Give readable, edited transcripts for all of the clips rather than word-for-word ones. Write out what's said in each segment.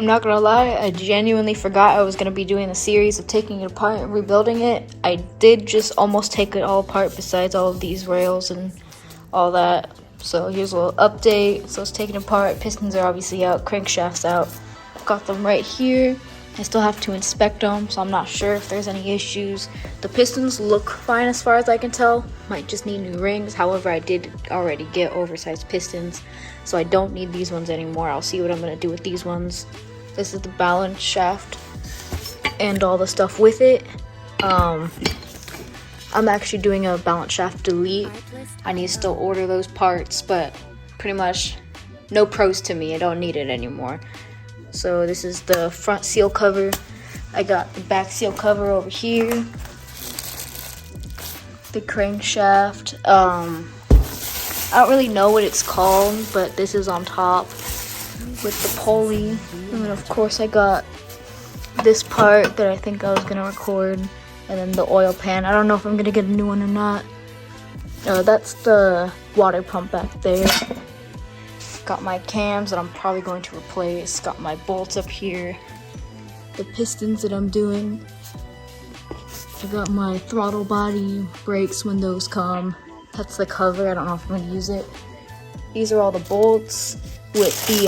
not gonna lie, I genuinely forgot I was gonna be doing a series of taking it apart and rebuilding it. I did just almost take it all apart besides all of these rails and all that. So here's a little update. So it's taken apart, pistons are obviously out, crankshaft's out. I've got them right here. I still have to inspect them, so I'm not sure if there's any issues. The pistons look fine as far as I can tell. Might just need new rings. However, I did already get oversized pistons, so I don't need these ones anymore. I'll see what I'm gonna do with these ones. This is the balance shaft and all the stuff with it. I'm actually doing a balance shaft delete. I need to still order those parts, but pretty much no pros to me. I don't need it anymore. So this is the front seal cover. I got the back seal cover over here. The crankshaft. I don't really know what it's called, but this is on top with the pulley. And then of course I got this part that I think I was gonna record, and then the oil pan. I don't know if I'm gonna get a new one or not. That's the water pump back there. Got my cams that I'm probably going to replace. Got my bolts up here. The pistons that I'm doing. I got my throttle body, brakes when those come. That's the cover. I don't know if I'm going to use it. These are all the bolts with the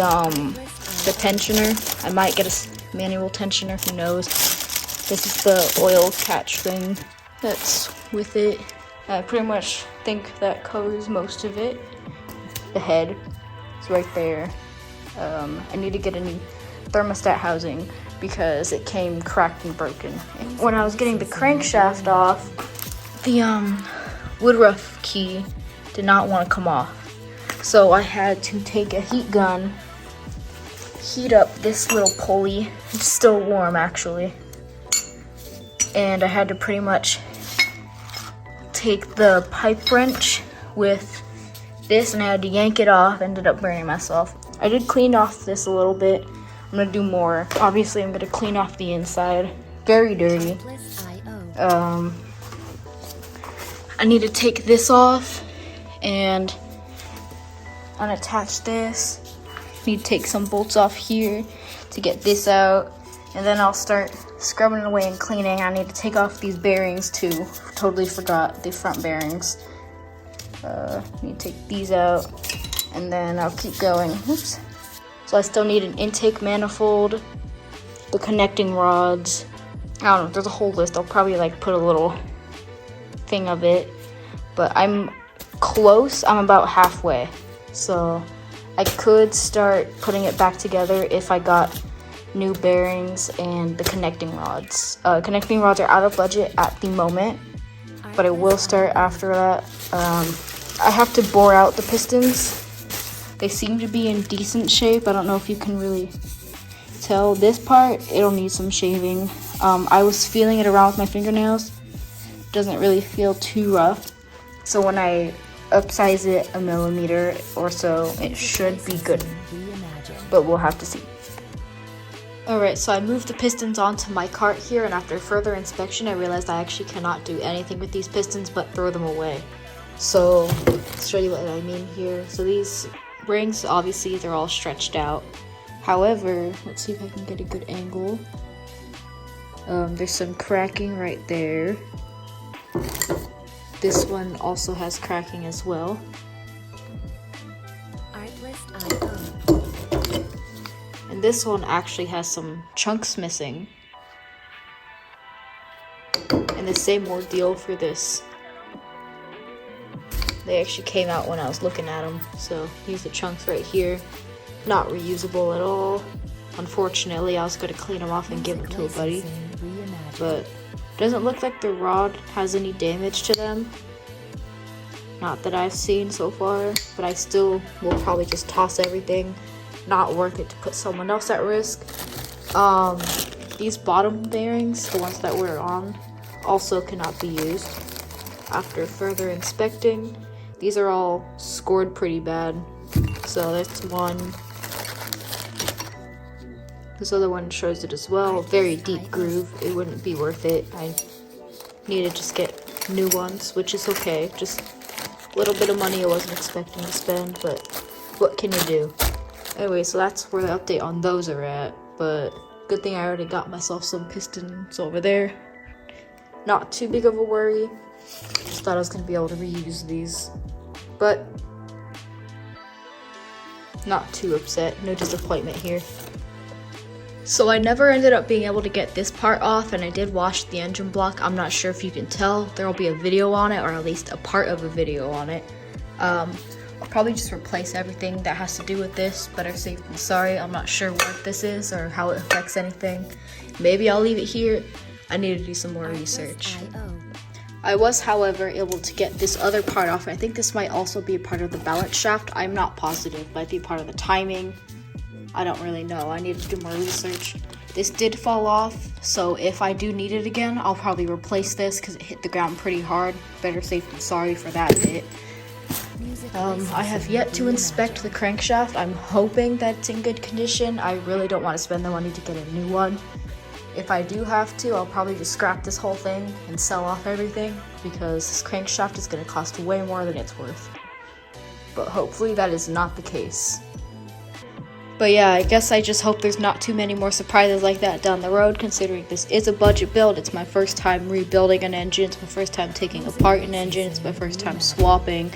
tensioner. I might get a manual tensioner, who knows. This is the oil catch thing that's with it. I pretty much think that covers most of it. The head. It's right there. I need to get a new thermostat housing because it came cracked and broken. When I was getting the crankshaft off, the woodruff key did not want to come off. So I had to take a heat gun, heat up this little pulley. It's still warm actually. And I had to pretty much take the pipe wrench with this and I had to yank it off. Ended up burning myself. I did clean off this a little bit. I'm gonna do more. Obviously I'm gonna clean off the inside. Very dirty. I need to take this off and unattach this. Need to take some bolts off here to get this out, and then I'll start scrubbing it away and cleaning. I need to take off these bearings too. Totally forgot the front bearings. Need to take these out, and then I'll keep going. Oops. So I still need an intake manifold, the connecting rods. I don't know, there's a whole list. I'll probably like put a little thing of it, but I'm close. I'm about halfway, so I could start putting it back together if I got new bearings and the connecting rods. Connecting rods are out of budget at the moment, but I will start after that. I have to bore out the pistons. They seem to be in decent shape. I don't know if you can really tell. This part, it'll need some shaving. I was feeling it around with my fingernails. Doesn't really feel too rough. So when I upsize it a millimeter or so, it should be good. But we'll have to see. Alright, so I moved the pistons onto my cart here, and after further inspection I realized I actually cannot do anything with these pistons but throw them away. So, let's show you what I mean here. So these rings, obviously they're all stretched out. However, let's see if I can get a good angle. There's some cracking right there. This one also has cracking as well. And this one actually has some chunks missing. And the same ordeal for this. They actually came out when I was looking at them. So here's the chunks right here. Not reusable at all. Unfortunately, I was going to clean them off and give them to a buddy. But doesn't look like the rod has any damage to them. Not that I've seen so far. But I still will probably just toss everything. Not worth it to put someone else at risk. These bottom bearings, the ones that we're on, also cannot be used. After further inspecting, these are all scored pretty bad. So that's one. This other one shows it as well. Very deep groove. It wouldn't be worth it. I need to just get new ones, which is okay. Just a little bit of money I wasn't expecting to spend, but what can you do? Anyway, so that's where the update on those are at. but good thing I already got myself some pistons over there. Not too big of a worry. Just thought I was gonna be able to reuse these, but not too upset. No disappointment here. So I never ended up being able to get this part off, and I did wash the engine block. I'm not sure if you can tell. There will be a video on it, or at least a part of a video on it. I'll probably just replace everything that has to do with this. Better safe than sorry. I'm not sure what this is or how it affects anything. Maybe I'll leave it here. I need to do some more research. I was, however, able to get this other part off. I think this might also be a part of the balance shaft. I'm not positive. Might be part of the timing. I don't really know. I need to do more research. This did fall off, so if I do need it again, I'll probably replace this because it hit the ground pretty hard. Better safe than sorry for that bit. I have yet to inspect the crankshaft. I'm hoping that it's in good condition. I really don't want to spend the money to get a new one. If I do have to, I'll probably just scrap this whole thing and sell off everything because this crankshaft is going to cost way more than it's worth. But hopefully that is not the case. But yeah, I guess I just hope there's not too many more surprises like that down the road, considering this is a budget build. It's my first time rebuilding an engine. It's my first time taking apart an engine. It's my first time swapping.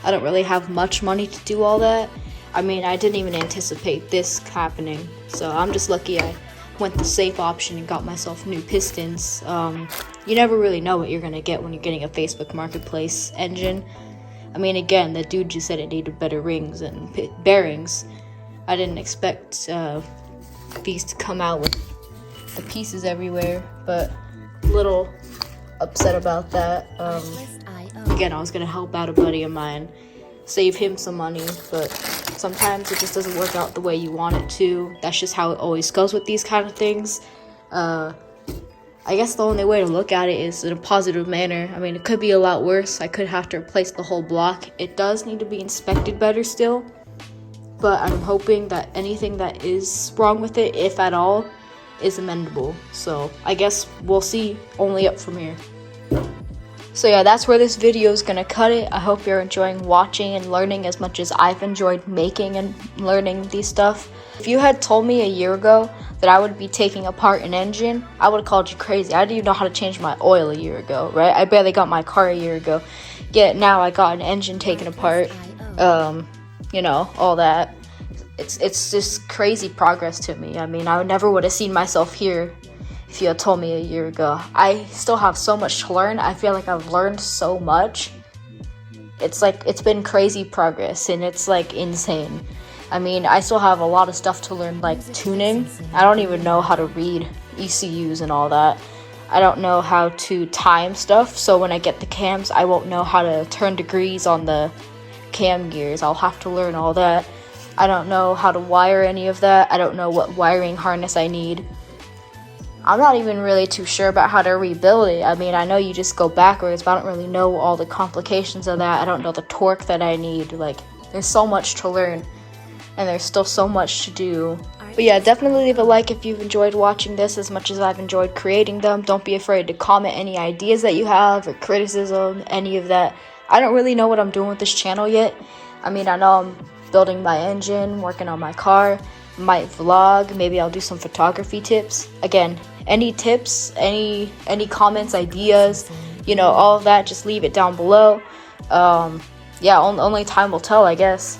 I don't really have much money to do all that. I mean, I didn't even anticipate this happening. So I'm just lucky I went the safe option and got myself new pistons. You never really know what you're going to get when you're getting a Facebook Marketplace engine. I mean, again, the dude just said it needed better rings and bearings. I didn't expect these to come out with the pieces everywhere, but a little upset about that. Again, I was going to help out a buddy of mine, save him some money, but sometimes it just doesn't work out the way you want it to. That's just how it always goes with these kind of things. I guess the only way to look at it is in a positive manner. I mean, it could be a lot worse. I could have to replace the whole block. It does need to be inspected better still. But I'm hoping that anything that is wrong with it, if at all, is amendable. So I guess we'll see, only up from here. So yeah, that's where this video is gonna cut it. I hope you're enjoying watching and learning as much as I've enjoyed making and learning these stuff. If you had told me a year ago that I would be taking apart an engine, I would have called you crazy. I didn't even know how to change my oil a year ago, right? I barely got my car a year ago. Yet now I got an engine taken apart. You know, all that. It's just crazy progress to me. I mean, I never would have seen myself here if you had told me a year ago. I still have so much to learn. I feel like I've learned so much. It's like, it's been crazy progress, and it's like insane. I mean, I still have a lot of stuff to learn, like tuning. I don't even know how to read ECUs and all that. I don't know how to time stuff, so when I get the cams, I won't know how to turn degrees on the cam gears. I'll have to learn all that. I don't know how to wire any of that. I don't know what wiring harness I need. I'm not even really too sure about how to rebuild it. I mean, I know you just go backwards, but I don't really know all the complications of that. I don't know the torque that I need. Like, there's so much to learn, and there's still so much to do. But yeah, definitely leave a like if you've enjoyed watching this as much as I've enjoyed creating them. Don't be afraid to comment any ideas that you have or criticism, any of that. I don't really know what I'm doing with this channel yet. I mean, I know I'm building my engine, working on my car, might vlog, maybe I'll do some photography tips. Again, any tips, any comments, ideas, you know, all of that, just leave it down below. Yeah, only time will tell, I guess.